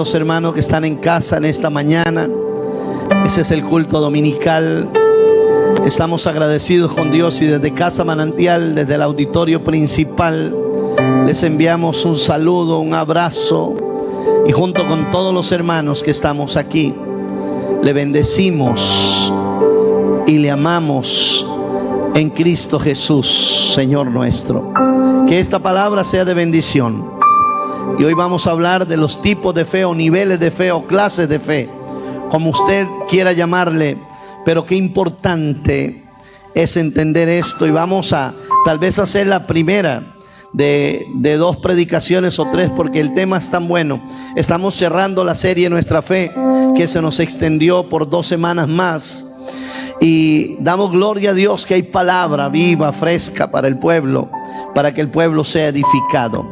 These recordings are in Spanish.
los hermanos que están en casa en esta mañana. Ese es el culto dominical. Estamos agradecidos con Dios y desde Casa Manantial, desde el auditorio principal, les enviamos un saludo, un abrazo, y junto con todos los hermanos que estamos aquí, le bendecimos y le amamos en Cristo Jesús, Señor nuestro. Que esta palabra sea de bendición. Y hoy vamos a hablar de los tipos de fe o niveles de fe o clases de fe, como usted quiera llamarle. Pero qué importante es entender esto, y vamos a tal vez hacer la primera de 2 predicaciones o 3, porque el tema es tan bueno. Estamos cerrando la serie Nuestra Fe, que se nos extendió por 2 semanas más, y damos gloria a Dios que hay palabra viva, fresca para el pueblo, para que el pueblo sea edificado.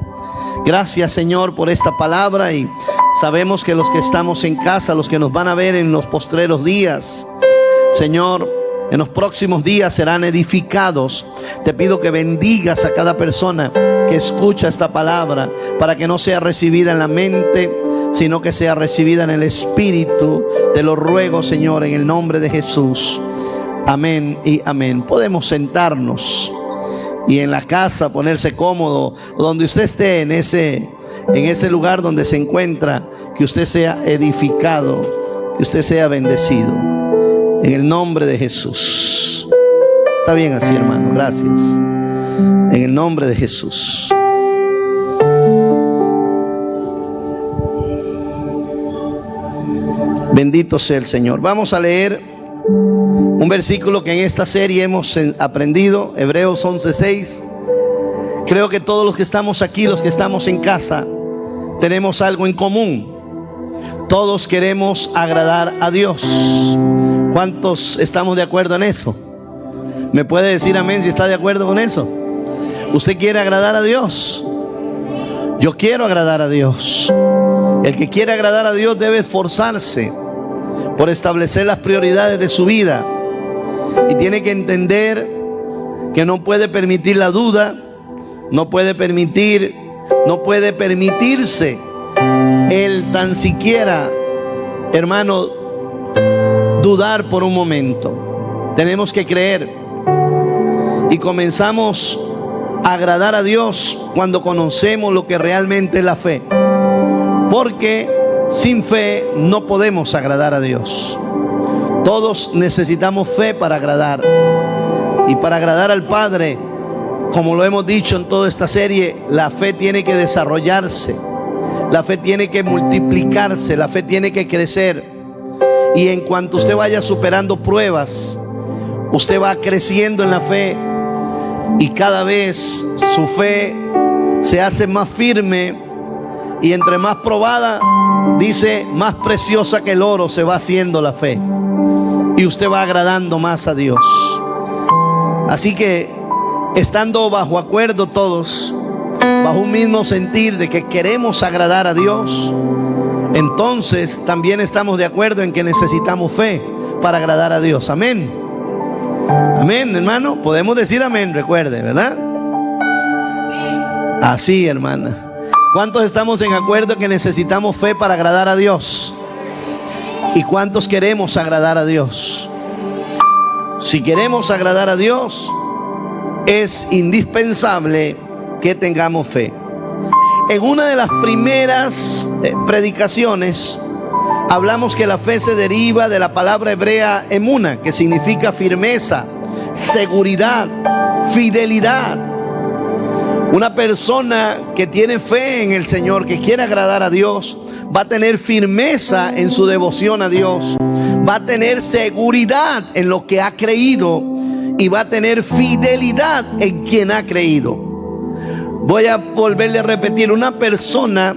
Gracias, Señor, por esta palabra, y sabemos que los que estamos en casa, los que nos van a ver en los postreros días, Señor, en los próximos días serán edificados. Te pido que bendigas a cada persona que escucha esta palabra, para que no sea recibida en la mente, sino que sea recibida en el Espíritu. Te lo ruego, Señor, en el nombre de Jesús. Amén y amén. Podemos sentarnos y en la casa ponerse cómodo, donde usted esté, en ese lugar donde se encuentra, que usted sea edificado, que usted sea bendecido. En el nombre de Jesús. Está bien así, hermano. Gracias. En el nombre de Jesús. Bendito sea el Señor. Vamos a leer un versículo que en esta serie hemos aprendido. Hebreos 11:6. Creo que todos los que estamos aquí, los que estamos en casa, tenemos algo en común. Todos queremos agradar a Dios. ¿Cuántos estamos de acuerdo en eso? ¿Me puede decir amén si está de acuerdo con eso? ¿Usted quiere agradar a Dios? Yo quiero agradar a Dios. El que quiere agradar a Dios debe esforzarse por establecer las prioridades de su vida, y tiene que entender que no puede permitir la duda, no puede permitirse el tan siquiera, hermano, dudar por un momento. Tenemos que creer, y comenzamos a agradar a Dios cuando conocemos lo que realmente es la fe, porque sin fe no podemos agradar a Dios. Todos necesitamos fe para agradar, y para agradar al Padre, como lo hemos dicho en toda esta serie, la fe tiene que desarrollarse, la fe tiene que multiplicarse, la fe tiene que crecer. Y en cuanto usted vaya superando pruebas, usted va creciendo en la fe, y cada vez su fe se hace más firme, y entre más probada, dice, más preciosa que el oro se va haciendo la fe, y usted va agradando más a Dios. Así que, estando bajo acuerdo todos, bajo un mismo sentir de que queremos agradar a Dios, entonces también estamos de acuerdo en que necesitamos fe para agradar a Dios. Amén. Amén, hermano. Podemos decir amén, recuerde, ¿verdad? Así, hermana. ¿Cuántos estamos en acuerdo que necesitamos fe para agradar a Dios? ¿Y cuántos queremos agradar a Dios? Si queremos agradar a Dios, es indispensable que tengamos fe. En una de las primeras predicaciones hablamos que la fe se deriva de la palabra hebrea emuna, que significa firmeza, seguridad, fidelidad. Una persona que tiene fe en el Señor, que quiere agradar a Dios, va a tener firmeza en su devoción a Dios, va a tener seguridad en lo que ha creído, y va a tener fidelidad en quien ha creído. Voy a volverle a repetir: una persona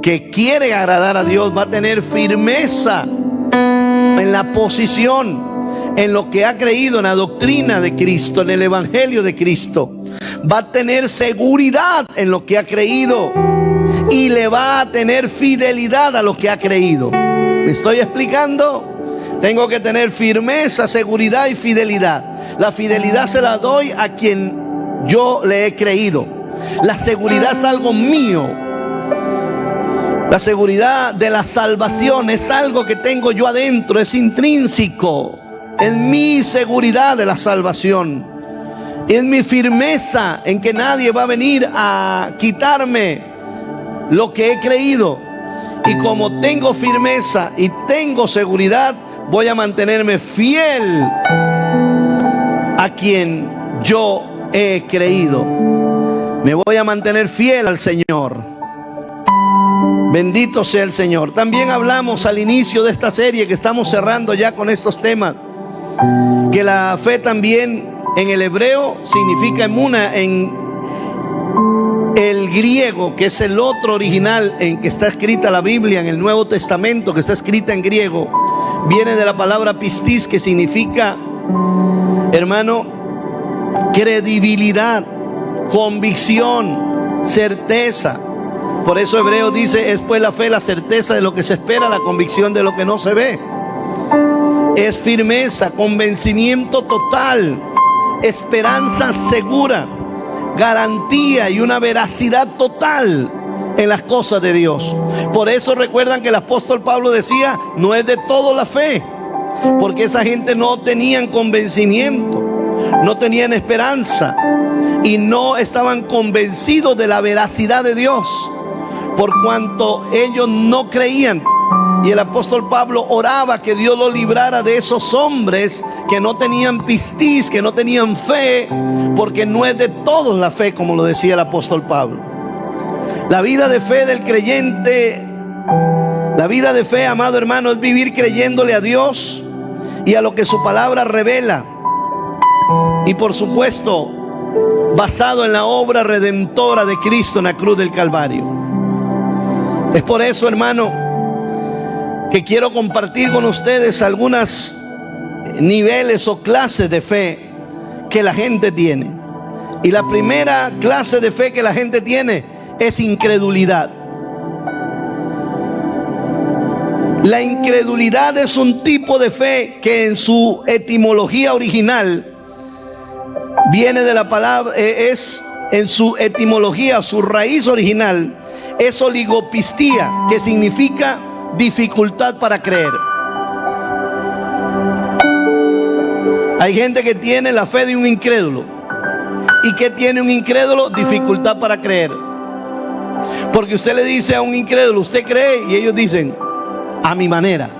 que quiere agradar a Dios va a tener firmeza en la posición, en lo que ha creído, en la doctrina de Cristo, en el Evangelio de Cristo. Va a tener seguridad en lo que ha creído, y le va a tener fidelidad a lo que ha creído. ¿Me estoy explicando? Tengo que tener firmeza, seguridad y fidelidad. La fidelidad se la doy a quien yo le he creído. La seguridad es algo mío. La seguridad de la salvación es algo que tengo yo adentro, es intrínseco. Es mi seguridad de la salvación. Es mi firmeza en que nadie va a venir a quitarme lo que he creído. Y como tengo firmeza y tengo seguridad, voy a mantenerme fiel a quien yo he creído. Me voy a mantener fiel al Señor. Bendito sea el Señor. También hablamos al inicio de esta serie, que estamos cerrando ya con estos temas, que la fe también en el hebreo significa emuna, en el griego, que es el otro original en que está escrita la Biblia, en el Nuevo Testamento, que está escrita en griego, viene de la palabra pistis, que significa, hermano, credibilidad, convicción, certeza. Por eso Hebreo dice: es pues la fe la certeza de lo que se espera, la convicción de lo que no se ve. Es firmeza, convencimiento total, esperanza segura, garantía y una veracidad total en las cosas de Dios. Por eso recuerdan que el apóstol Pablo decía: no es de todo la fe, porque esa gente no tenían convencimiento, no tenían esperanza y no estaban convencidos de la veracidad de Dios, por cuanto ellos no creían. Y el apóstol Pablo oraba que Dios lo librara de esos hombres que no tenían pistis, que no tenían fe, porque no es de todos la fe, como lo decía el apóstol Pablo. La vida de fe del creyente, la vida de fe, amado hermano, es vivir creyéndole a Dios y a lo que su palabra revela. Y por supuesto, basado en la obra redentora de Cristo en la cruz del Calvario. Es por eso, hermano, que quiero compartir con ustedes algunos niveles o clases de fe que la gente tiene. Y la primera clase de fe que la gente tiene es incredulidad. La incredulidad es un tipo de fe que en su etimología original viene de la palabra, en su etimología, su raíz original es oligopistía, que significa dificultad para creer. Hay gente que tiene la fe de un incrédulo. ¿Y qué tiene un incrédulo? Dificultad para creer. Porque usted le dice a un incrédulo: ¿usted cree? Y ellos dicen: a mi manera.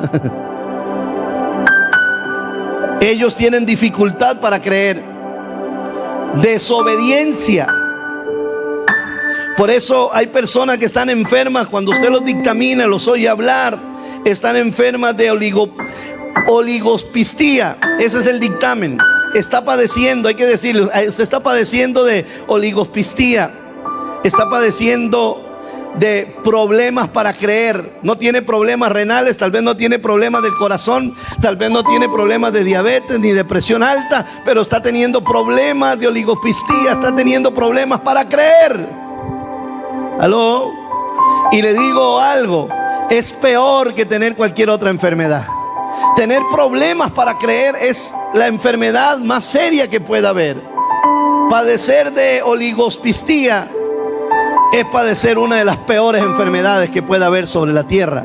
Ellos tienen dificultad para creer. Desobediencia. Por eso hay personas que están enfermas. Cuando usted los dictamina, los oye hablar, están enfermas de oligospistía. Ese es el dictamen. Está padeciendo, hay que decirlo, usted está padeciendo de oligospistía. Está padeciendo de problemas para creer. No tiene problemas renales, tal vez no tiene problemas del corazón, tal vez no tiene problemas de diabetes ni de presión alta, pero está teniendo problemas de oligospistía, está teniendo problemas para creer. ¿Aló? Y le digo algo: es peor que tener cualquier otra enfermedad. Tener problemas para creer es la enfermedad más seria que pueda haber. Padecer de oligospistía es padecer una de las peores enfermedades que pueda haber sobre la tierra,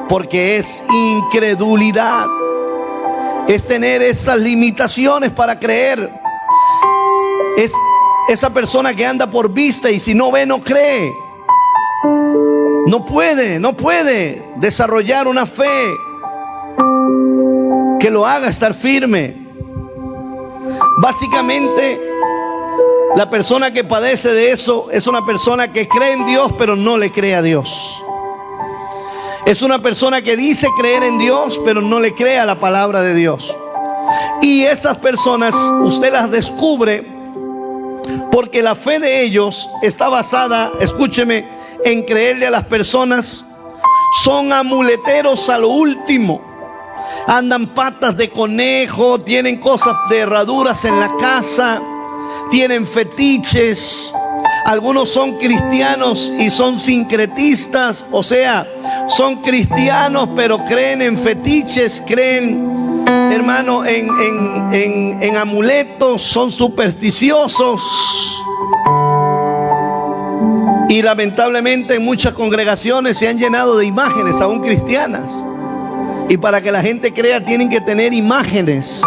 porque es incredulidad, es tener esas limitaciones para creer. Es esa persona que anda por vista y si no ve, no cree. No puede desarrollar una fe que lo haga estar firme. Básicamente, la persona que padece de eso es una persona que cree en Dios, pero no le cree a Dios. Es una persona que dice creer en Dios, pero no le cree a la palabra de Dios. Y esas personas usted las descubre porque la fe de ellos está basada, escúcheme, en creerle a las personas. Son amuleteros a lo último. Andan patas de conejo, tienen cosas de herraduras en la casa, tienen fetiches. Algunos son cristianos y son sincretistas, o sea, son cristianos pero creen en fetiches, creen, hermano, en amuletos, son supersticiosos. Y lamentablemente en muchas congregaciones se han llenado de imágenes, aún cristianas. Y para que la gente crea tienen que tener imágenes.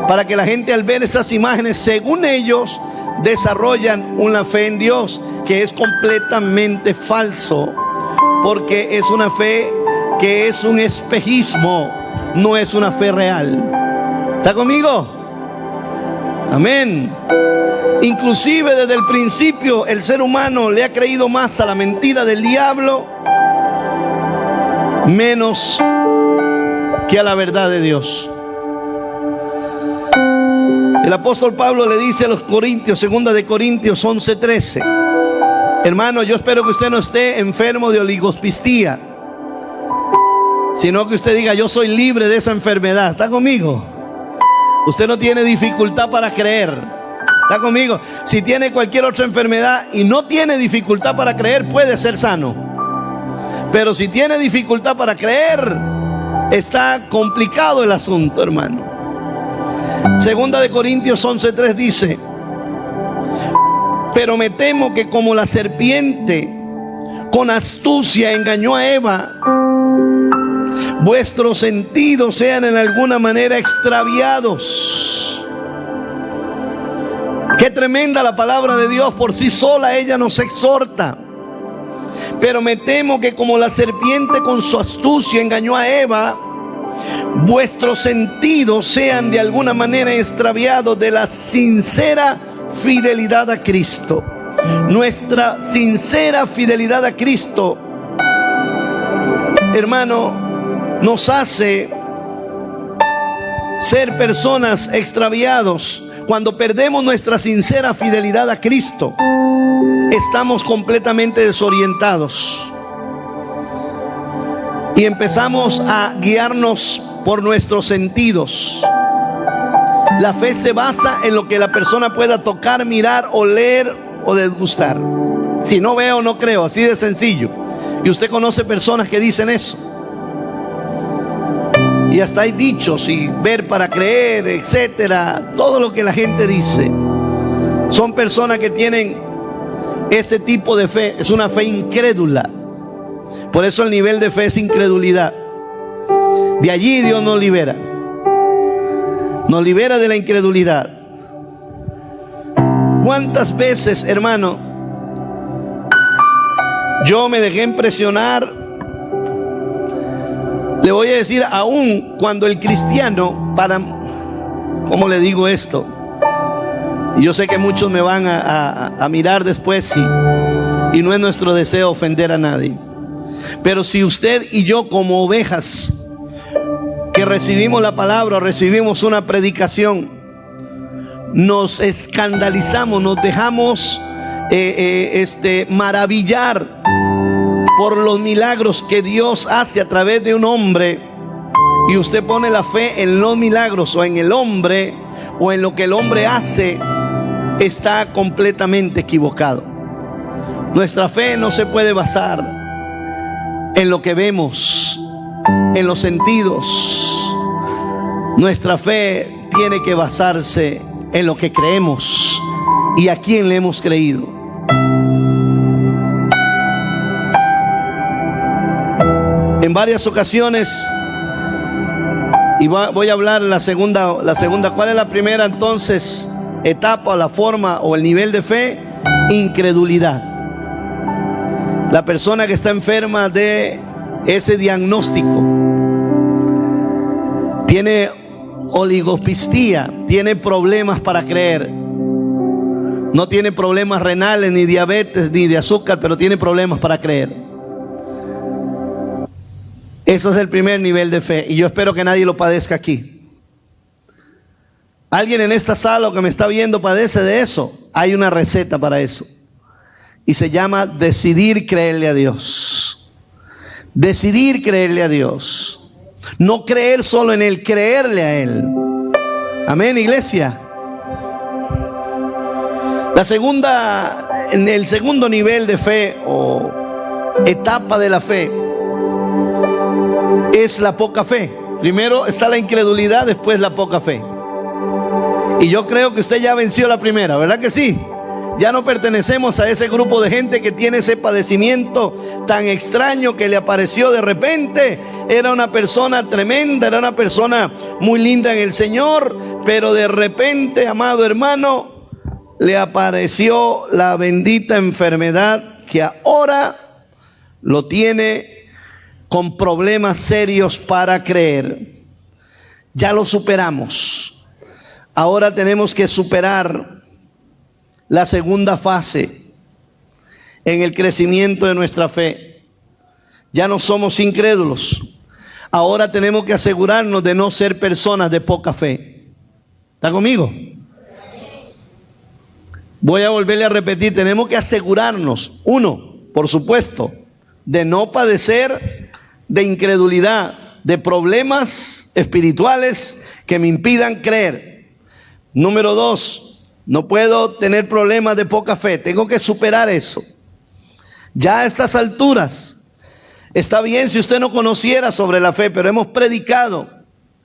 Para que la gente al ver esas imágenes, según ellos, desarrollan una fe en Dios que es completamente falso. Porque es una fe que es un espejismo, no es una fe real. ¿Está conmigo? Amén. Inclusive desde el principio el ser humano le ha creído más a la mentira del diablo menos que a la verdad de Dios. El apóstol Pablo le dice a los Corintios, 2 de Corintios 11:13: hermano, yo espero que usted no esté enfermo de oligospistía, sino que usted diga: yo soy libre de esa enfermedad. ¿Está conmigo? Usted no tiene dificultad para creer. ¿Está conmigo? Si tiene cualquier otra enfermedad y no tiene dificultad para creer, puede ser sano. Pero si tiene dificultad para creer, está complicado el asunto, hermano. 2 de Corintios 11:3 dice: pero me temo que como la serpiente con astucia engañó a Eva, vuestros sentidos sean en alguna manera extraviados. Qué tremenda la palabra de Dios. Por sí sola ella nos exhorta. Pero me temo que como la serpiente con su astucia engañó a Eva, vuestros sentidos sean de alguna manera extraviados de la sincera fidelidad a Cristo. Nuestra sincera fidelidad a Cristo, hermano, nos hace ser personas extraviados. Cuando perdemos nuestra sincera fidelidad a Cristo, estamos completamente desorientados y empezamos a guiarnos por nuestros sentidos. La fe se basa en lo que la persona pueda tocar, mirar, oler o degustar. Si no veo, no creo, así de sencillo. Y usted conoce personas que dicen eso. Y hasta hay dichos, y ver para creer, etcétera. Todo lo que la gente dice. Son personas que tienen ese tipo de fe. Es una fe incrédula. Por eso el nivel de fe es incredulidad. De allí Dios nos libera. Nos libera de la incredulidad. ¿Cuántas veces, hermano, yo me dejé impresionar? Le voy a decir, aún cuando el cristiano, ¿cómo le digo esto? Y yo sé que muchos me van a mirar después, y no es nuestro deseo ofender a nadie. Pero si usted y yo, como ovejas que recibimos la palabra, recibimos una predicación, nos escandalizamos, nos dejamos maravillar por los milagros que Dios hace a través de un hombre, y usted pone la fe en los milagros o en el hombre o en lo que el hombre hace, está completamente equivocado. Nuestra fe no se puede basar en lo que vemos, en los sentidos. Nuestra fe tiene que basarse en lo que creemos y a quién le hemos creído. En varias ocasiones, y voy a hablar la segunda. ¿Cuál es la primera entonces etapa, la forma o el nivel de fe? Incredulidad. La persona que está enferma de ese diagnóstico tiene oligospistía, tiene problemas para creer. No tiene problemas renales, ni diabetes, ni de azúcar, pero tiene problemas para creer. Eso es el primer nivel de fe, y yo espero que nadie lo padezca aquí. ¿Alguien en esta sala o que me está viendo padece de eso? Hay una receta para eso, y se llama decidir creerle a Dios. Decidir creerle a Dios. No creer solo en Él, creerle a Él. Amén, iglesia. En el segundo nivel de fe o etapa de la fe es la poca fe. Primero está la incredulidad, después la poca fe. Y yo creo que usted ya venció la primera, ¿verdad que sí? Ya no pertenecemos a ese grupo de gente que tiene ese padecimiento tan extraño que le apareció de repente. Era una persona tremenda, era una persona muy linda en el Señor, pero de repente, amado hermano, le apareció la bendita enfermedad que ahora lo tiene con problemas serios para creer. Ya lo superamos. Ahora tenemos que superar la segunda fase en el crecimiento de nuestra fe. Ya no somos incrédulos. Ahora tenemos que asegurarnos de no ser personas de poca fe. ¿Está conmigo? Voy a volverle a repetir, tenemos que asegurarnos, uno, por supuesto, de no padecer de incredulidad, de problemas espirituales que me impidan creer. Número dos, no puedo tener problemas de poca fe, tengo que superar eso. Ya a estas alturas, está bien si usted no conociera sobre la fe, pero hemos predicado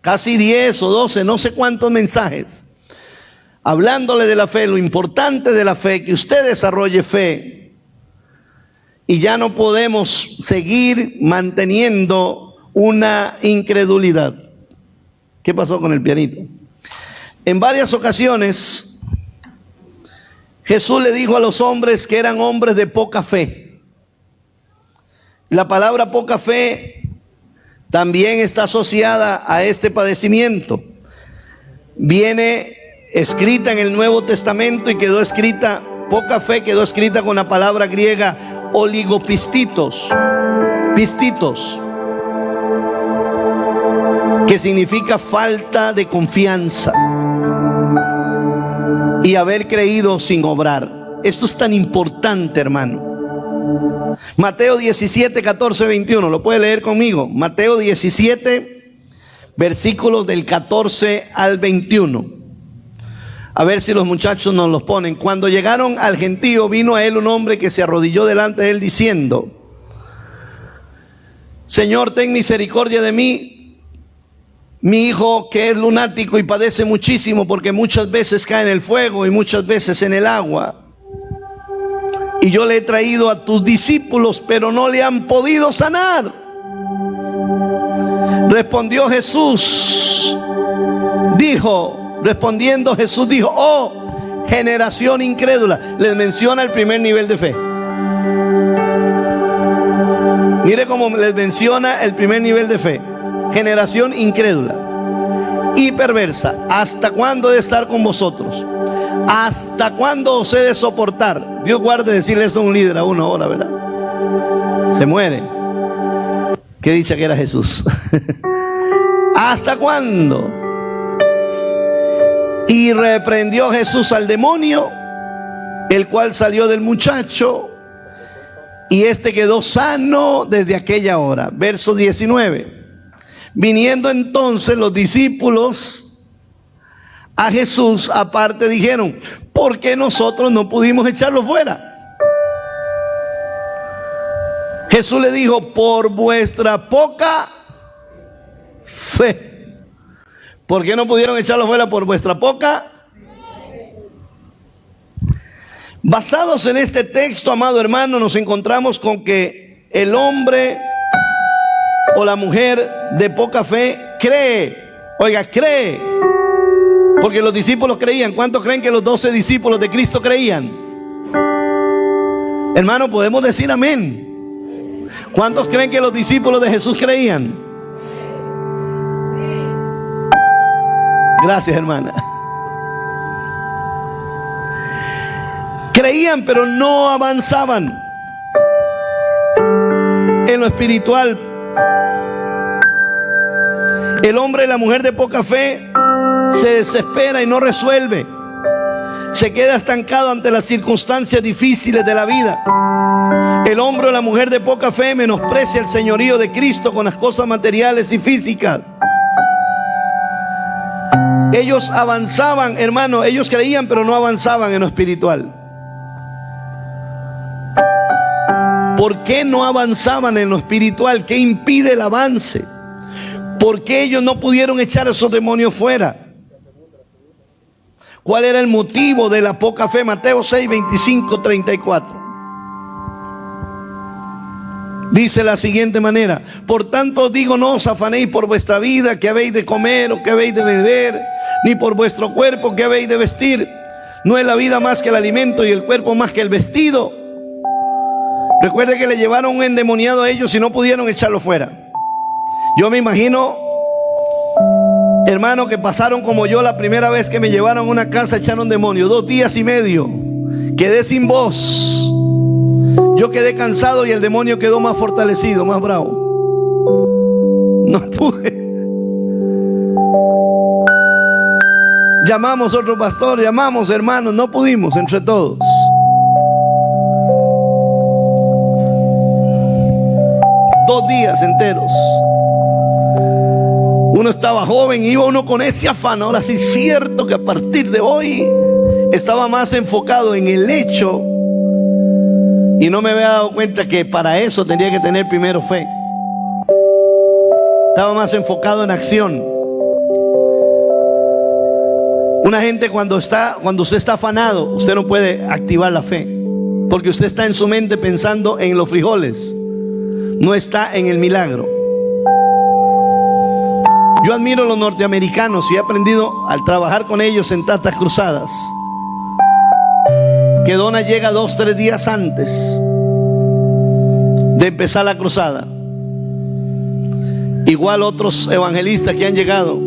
casi 10 o 12, no sé cuántos mensajes, hablándole de la fe, lo importante de la fe, que usted desarrolle fe. Y ya no podemos seguir manteniendo una incredulidad. ¿Qué pasó con el pianito? En varias ocasiones Jesús le dijo a los hombres que eran hombres de poca fe. La palabra poca fe también está asociada a este padecimiento. Viene escrita en el Nuevo Testamento y quedó escrita, poca fe quedó escrita con la palabra griega oligopistitos, pistitos, que significa falta de confianza y haber creído sin obrar. Esto es tan importante, hermano. Mateo 17, 14, 21, lo puede leer conmigo. Mateo 17, versículos del 14 al 21. A ver si los muchachos nos los ponen. Cuando llegaron al gentío, vino a él un hombre que se arrodilló delante de él diciendo: Señor, ten misericordia de mí. Mi hijo, que es lunático y padece muchísimo, porque muchas veces cae en el fuego y muchas veces en el agua. Y yo le he traído a tus discípulos, pero no le han podido sanar. Respondió Jesús, respondiendo Jesús dijo: oh, generación incrédula. Les menciona el primer nivel de fe. Mire cómo les menciona el primer nivel de fe. Generación incrédula y perversa, ¿hasta cuándo he de estar con vosotros? ¿Hasta cuándo os he de soportar? Dios guarde decirle eso a un líder a uno ahora, ¿verdad? Se muere. Qué dicha que era Jesús. ¿Hasta cuándo? Y reprendió Jesús al demonio, el cual salió del muchacho, y este quedó sano desde aquella hora. Verso 19. Viniendo entonces los discípulos a Jesús aparte, dijeron: ¿por qué nosotros no pudimos echarlo fuera? Jesús le dijo: por vuestra poca fe. ¿Por qué no pudieron echarlo fuera? Por vuestra poca. Basados en este texto, amado hermano, nos encontramos con que el hombre o la mujer de poca fe cree. Oiga, cree. Porque los discípulos creían. ¿Cuántos creen que los 12 discípulos de Cristo creían? Hermano, podemos decir amén. ¿Cuántos creen que los discípulos de Jesús creían? Gracias, hermana. Creían, pero no avanzaban en lo espiritual. El hombre y la mujer de poca fe se desespera y no resuelve. Se queda estancado ante las circunstancias difíciles de la vida. El hombre o la mujer de poca fe menosprecia el señorío de Cristo con las cosas materiales y físicas. Ellos avanzaban, hermano, ellos creían, pero no avanzaban en lo espiritual. ¿Por qué no avanzaban en lo espiritual? ¿Qué impide el avance? ¿Por qué ellos no pudieron echar a esos demonios fuera? ¿Cuál era el motivo de la poca fe? Mateo 6, 25, 34. Dice la siguiente manera: por tanto digo, no os afanéis por vuestra vida, que habéis de comer o que habéis de beber, ni por vuestro cuerpo, que habéis de vestir. ¿No es la vida más que el alimento y el cuerpo más que el vestido? Recuerde que le llevaron un endemoniado a ellos y no pudieron echarlo fuera. Yo me imagino, hermano, que pasaron como yo la primera vez que me llevaron a una casa a echar un demonio. 2 días y medio. Quedé sin voz. Yo quedé cansado y el demonio quedó más fortalecido, más bravo. No pude. Llamamos a otro pastor, llamamos hermanos, no pudimos entre todos. Dos días enteros. Uno estaba joven, iba uno con ese afán. Ahora sí es cierto que a partir de hoy estaba más enfocado en el hecho. Y no me había dado cuenta que para eso tenía que tener primero fe. Estaba más enfocado en acción. Una gente cuando usted está afanado, usted no puede activar la fe. Porque usted está en su mente pensando en los frijoles. No está en el milagro. Yo admiro a los norteamericanos y he aprendido al trabajar con ellos en tantas cruzadas. Que Donna llega 2 o 3 días antes de empezar la cruzada. Igual otros evangelistas que han llegado.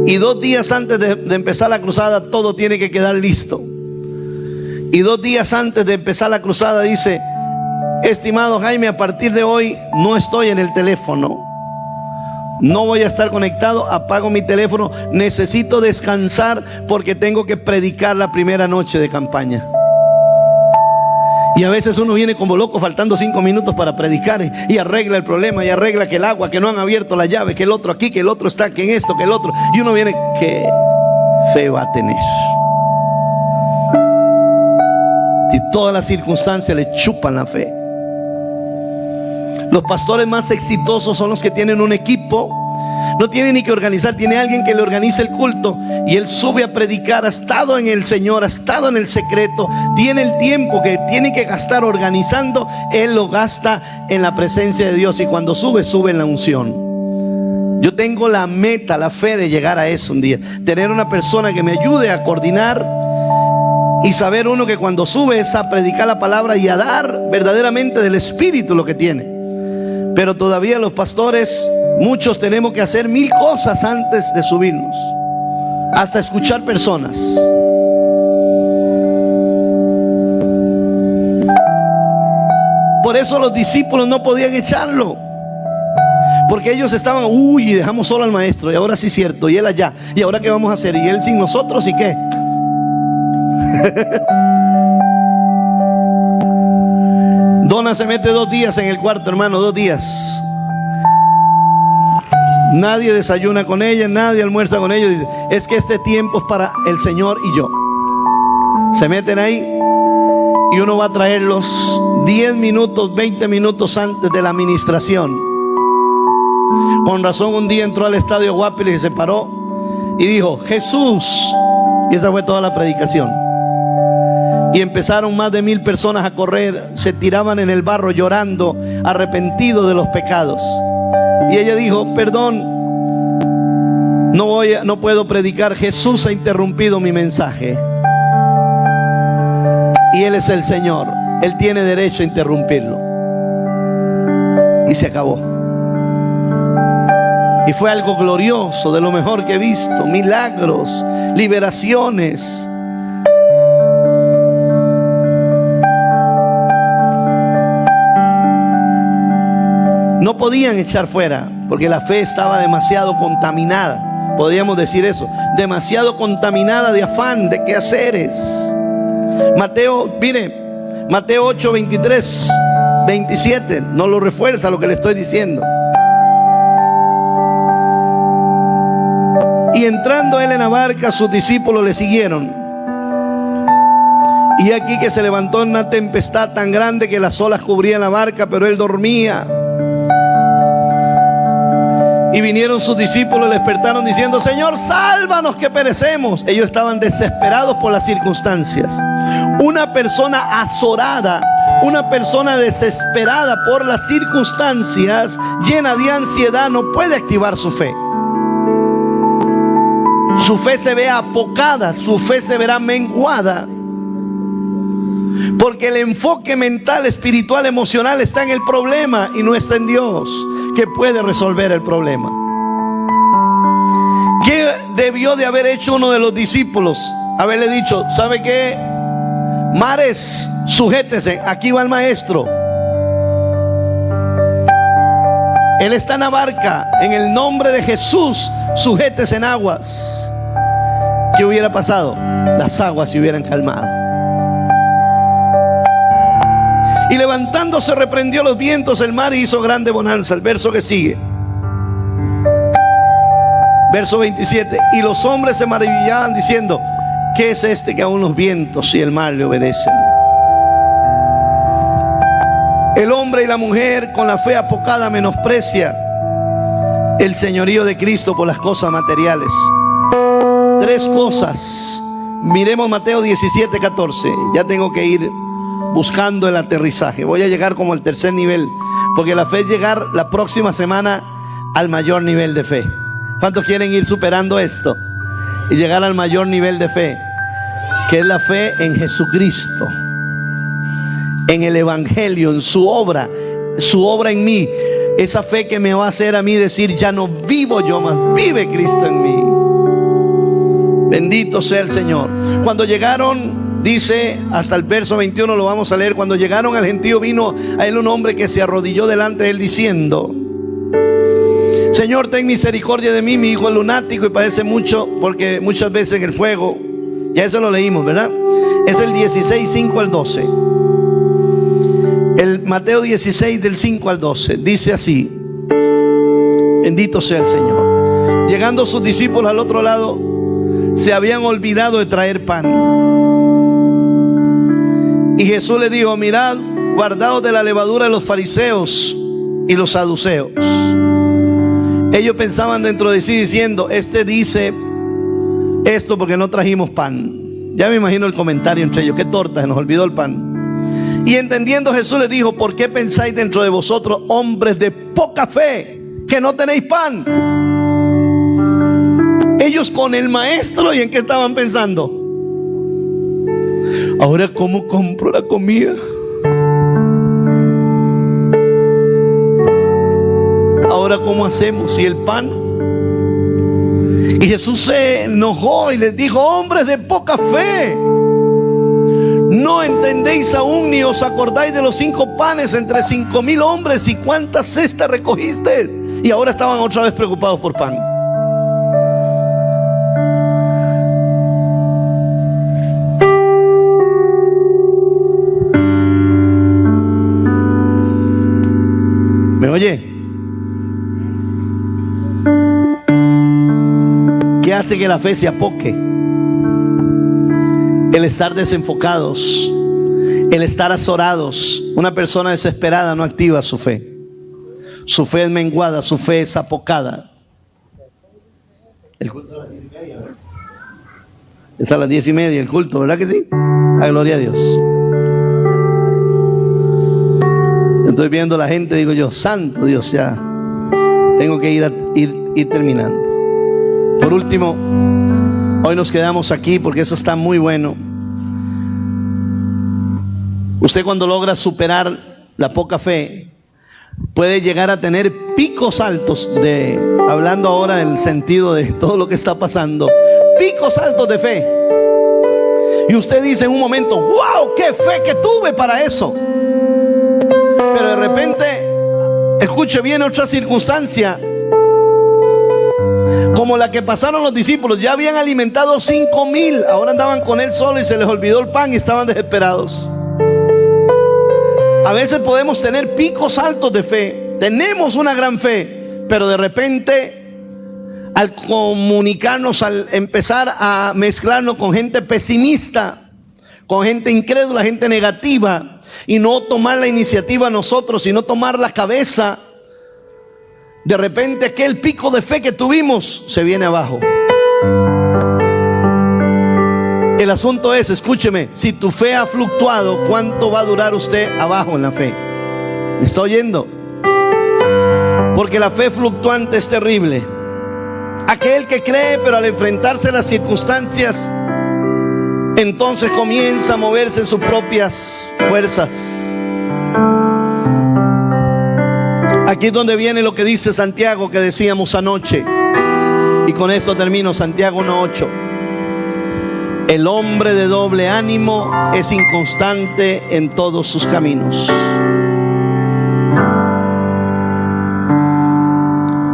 Y 2 días antes de empezar la cruzada, todo tiene que quedar listo. Y 2 días antes de empezar la cruzada dice: estimado Jaime, a partir de hoy no estoy en el teléfono. No voy a estar conectado, apago mi teléfono, necesito descansar porque tengo que predicar la primera noche de campaña. Y a veces uno viene como loco faltando 5 minutos para predicar y arregla el problema, y arregla que el agua, que no han abierto la llave, que el otro aquí, que el otro está, que en esto, que el otro. Y uno viene, ¿qué fe va a tener? Si todas las circunstancias le chupan la fe. Los pastores más exitosos son los que tienen un equipo. No tiene ni que organizar, tiene alguien que le organice el culto y él sube a predicar. Ha estado en el Señor, ha estado en el secreto, tiene el tiempo que tiene que gastar organizando, él lo gasta en la presencia de Dios, y cuando sube, sube en la unción. Yo tengo la meta, la fe de llegar a eso un día, tener una persona que me ayude a coordinar y saber uno que cuando sube es a predicar la palabra y a dar verdaderamente del Espíritu lo que tiene. Pero todavía los pastores, muchos tenemos que hacer 1000 cosas antes de subirnos, hasta escuchar personas. Por eso los discípulos no podían echarlo, porque ellos estaban, uy, dejamos solo al maestro, y ahora sí es cierto, y él allá, y ahora qué vamos a hacer, y él sin nosotros, ¿y qué? Donna se mete 2 días en el cuarto, hermano, 2 días. Nadie desayuna con ella, nadie almuerza con ella. Dice, es que este tiempo es para el Señor y yo. Se meten ahí y uno va a traerlos 10 minutos, 20 minutos antes de la administración. Con razón un día entró al estadio Guapiles y se paró y dijo, Jesús. Y esa fue toda la predicación. Y empezaron más de 1000 personas a correr, se tiraban en el barro llorando, arrepentidos de los pecados. Y ella dijo, perdón, no puedo predicar, Jesús ha interrumpido mi mensaje. Y Él es el Señor, Él tiene derecho a interrumpirlo. Y se acabó. Y fue algo glorioso, de lo mejor que he visto, milagros, liberaciones. No podían echar fuera, porque la fe estaba demasiado contaminada. Podríamos decir eso, demasiado contaminada de afán, de quehaceres. Mateo 8, 23, 27, no lo refuerza lo que le estoy diciendo. Y entrando él en la barca, sus discípulos le siguieron. Y aquí que se levantó una tempestad tan grande que las olas cubrían la barca, pero él dormía. Y vinieron sus discípulos, le despertaron diciendo: Señor, sálvanos que perecemos. Ellos estaban desesperados por las circunstancias. Una persona azorada, una persona desesperada por las circunstancias, llena de ansiedad, no puede activar su fe. Su fe se ve apocada, su fe se verá menguada. Porque el enfoque mental, espiritual, emocional está en el problema y no está en Dios, que puede resolver el problema. ¿Qué debió de haber hecho uno de los discípulos? Haberle dicho: ¿sabe qué? Mares, sujétese, aquí va el maestro. Él está en la barca, en el nombre de Jesús, sujétese en aguas. ¿Qué hubiera pasado? Las aguas se hubieran calmado. Y levantándose reprendió los vientos, el mar, y hizo grande bonanza. El verso que sigue, verso 27. Y los hombres se maravillaban diciendo: ¿qué es este que aún los vientos y el mar le obedecen? El hombre y la mujer con la fe apocada menosprecia el señorío de Cristo por las cosas materiales. Tres cosas. Miremos Mateo 17, 14. Ya tengo que ir buscando el aterrizaje. Voy a llegar como al tercer nivel, porque la fe es llegar la próxima semana al mayor nivel de fe. ¿Cuántos quieren ir superando esto y llegar al mayor nivel de fe, que es la fe en Jesucristo, en el Evangelio, en su obra en mí? Esa fe que me va a hacer a mí decir: ya no vivo yo, más vive Cristo en mí. Bendito sea el Señor. Cuando llegaron, dice hasta el verso 21, lo vamos a leer. Cuando llegaron al gentío, vino a él un hombre que se arrodilló delante de él diciendo: Señor, ten misericordia de mí, mi hijo es lunático y padece mucho, porque muchas veces en el fuego. Ya eso lo leímos, ¿verdad? Es el 16, 5 al 12. El Mateo 16 del 5 al 12 dice así: bendito sea el Señor. Llegando sus discípulos al otro lado, se habían olvidado de traer pan. Y Jesús le dijo: mirad, guardaos de la levadura de los fariseos y los saduceos. Ellos pensaban dentro de sí diciendo: este dice esto porque no trajimos pan. Ya me imagino el comentario entre ellos: qué torta, se nos olvidó el pan. Y entendiendo, Jesús les dijo: ¿por qué pensáis dentro de vosotros, hombres de poca fe, que no tenéis pan? Ellos con el maestro, ¿y en qué estaban pensando? Ahora, ¿cómo compro la comida? Ahora, ¿cómo hacemos? ¿Y el pan? Y Jesús se enojó y les dijo: hombres de poca fe, ¿no entendéis aún ni os acordáis de los 5 panes entre 5,000 hombres y cuántas cestas recogiste? Y ahora estaban otra vez preocupados por pan. ¿Me oye? ¿Qué hace que la fe se apoque? El estar desenfocados, el estar azorados. Una persona desesperada no activa su fe. Su fe es menguada, su fe es apocada. El culto a las 10:30, ¿verdad? Es a las 10:30 el culto, ¿verdad que sí? A gloria a Dios. Estoy viendo la gente, digo yo: santo Dios, ya tengo que ir terminando. Por último, hoy nos quedamos aquí porque eso está muy bueno. Usted, cuando logra superar la poca fe, puede llegar a tener picos altos de, hablando ahora en el sentido de todo lo que está pasando, picos altos de fe. Y usted dice en un momento: wow, qué fe que tuve para eso. Pero de repente, escuche bien, otra circunstancia como la que pasaron los discípulos. Ya habían alimentado 5,000, ahora andaban con él solo y se les olvidó el pan y estaban desesperados. A veces podemos tener picos altos de fe, tenemos una gran fe, pero de repente, al comunicarnos, al empezar a mezclarnos con gente pesimista, con gente incrédula, gente negativa, y no tomar la iniciativa nosotros, sino tomar la cabeza, de repente aquel pico de fe que tuvimos se viene abajo. El asunto es, escúcheme, si tu fe ha fluctuado, ¿cuánto va a durar usted abajo en la fe? ¿Me está oyendo? Porque la fe fluctuante es terrible. Aquel que cree, pero al enfrentarse a las circunstancias, entonces comienza a moverse en sus propias fuerzas. Aquí es donde viene lo que dice Santiago, que decíamos anoche, y con esto termino. Santiago 1:8. El hombre de doble ánimo es inconstante en todos sus caminos.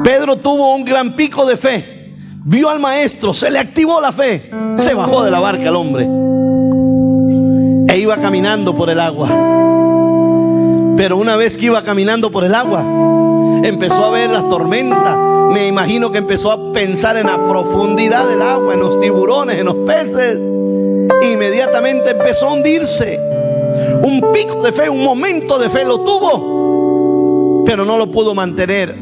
Pedro tuvo un gran pico de fe, vio al maestro, se le activó la fe, se bajó de la barca el hombre e iba caminando por el agua. Pero una vez que iba caminando por el agua, empezó a ver las tormentas. Me imagino que empezó a pensar en la profundidad del agua, en los tiburones, en los peces. Inmediatamente empezó a hundirse. Un pico de fe, un momento de fe lo tuvo, pero no lo pudo mantener.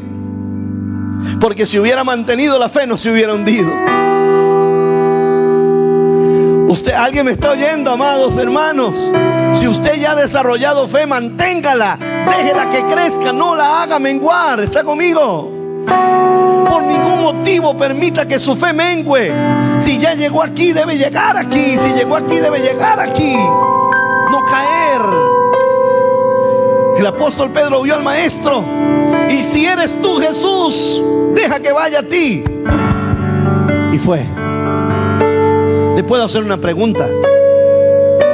Porque si hubiera mantenido la fe, no se hubiera hundido. ¿Alguien me está oyendo, amados hermanos? Si usted ya ha desarrollado fe, manténgala, déjela que crezca, no la haga menguar. ¿Está conmigo? Por ningún motivo permita que su fe mengue. Si ya llegó aquí, debe llegar aquí. Si llegó aquí, debe llegar aquí. No caer. El apóstol Pedro vio al maestro. Y si eres tú, Jesús, deja que vaya a ti. Y fue. Le puedo hacer una pregunta.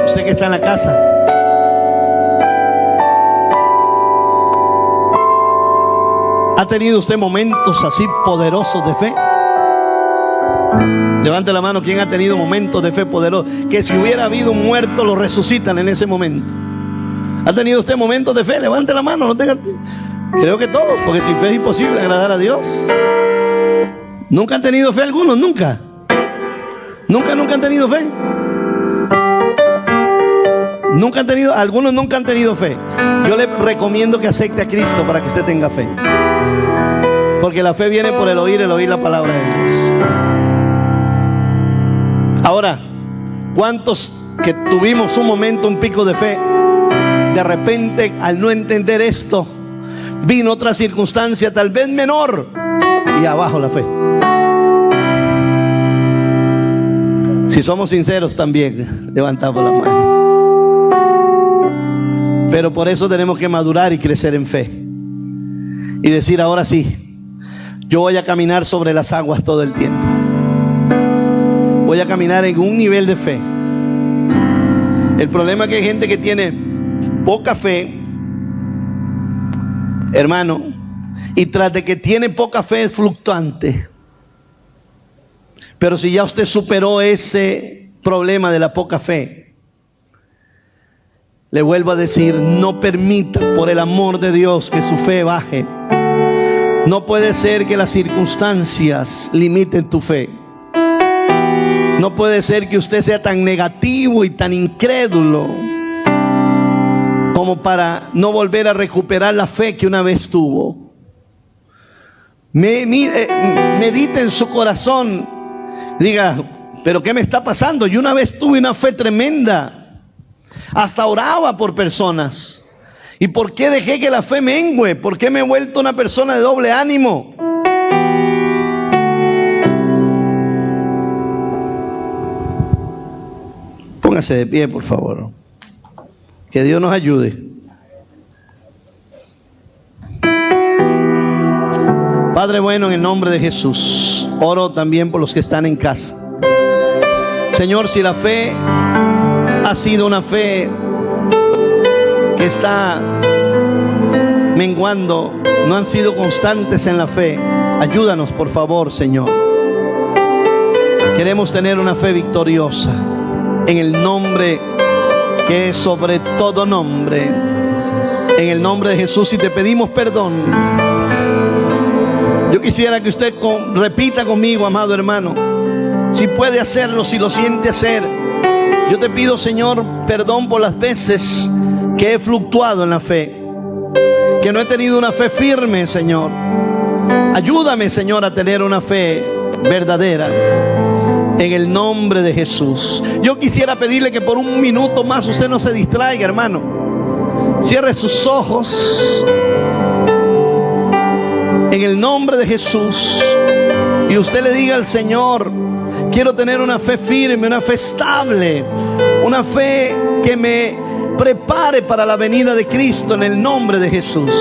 Usted que está en la casa, ¿ha tenido usted momentos así poderosos de fe? Levante la mano quien ha tenido momentos de fe poderosos, que si hubiera habido un muerto lo resucitan en ese momento. ¿Ha tenido usted momentos de fe? Levante la mano. No tenga... Creo que todos, porque sin fe es imposible agradar a Dios. ¿Nunca han tenido fe algunos? Nunca. Nunca han tenido fe. Algunos nunca han tenido fe. Yo le recomiendo que acepte a Cristo para que usted tenga fe. Porque la fe viene por el oír la palabra de Dios. Ahora, ¿cuántos que tuvimos un momento, un pico de fe, de repente al no entender esto, vino otra circunstancia tal vez menor y abajo la fe? Si somos sinceros también, levantamos la mano. Pero por eso tenemos que madurar y crecer en fe. Y decir, ahora sí, yo voy a caminar sobre las aguas todo el tiempo. Voy a caminar en un nivel de fe. El problema es que hay gente que tiene poca fe, hermano, y tras de que tiene poca fe es fluctuante. Pero si ya usted superó ese problema de la poca fe, le vuelvo a decir, no permita por el amor de Dios que su fe baje. No puede ser que las circunstancias limiten tu fe. No puede ser que usted sea tan negativo y tan incrédulo como para no volver a recuperar la fe que una vez tuvo. Medite en su corazón. Diga, ¿pero qué me está pasando? Yo una vez tuve una fe tremenda. Hasta oraba por personas. ¿Y por qué dejé que la fe mengue? ¿Por qué me he vuelto una persona de doble ánimo? Póngase de pie, por favor. Que Dios nos ayude. Padre bueno, en el nombre de Jesús, oro también por los que están en casa. Señor, si la fe ha sido una fe que está menguando, no han sido constantes en la fe, ayúdanos por favor, Señor. Queremos tener una fe victoriosa en el nombre que es sobre todo nombre, en el nombre de Jesús. Y te pedimos perdón. Yo quisiera que usted repita conmigo, amado hermano, si puede hacerlo, si lo siente hacer. Yo te pido, Señor, perdón por las veces que he fluctuado en la fe, que no he tenido una fe firme, Señor. Ayúdame, Señor, a tener una fe verdadera en el nombre de Jesús. Yo quisiera pedirle que por un minuto más usted no se distraiga, hermano. Cierre sus ojos en el nombre de Jesús y usted le diga al Señor: quiero tener una fe firme, una fe estable, una fe que me prepare para la venida de Cristo en el nombre de Jesús.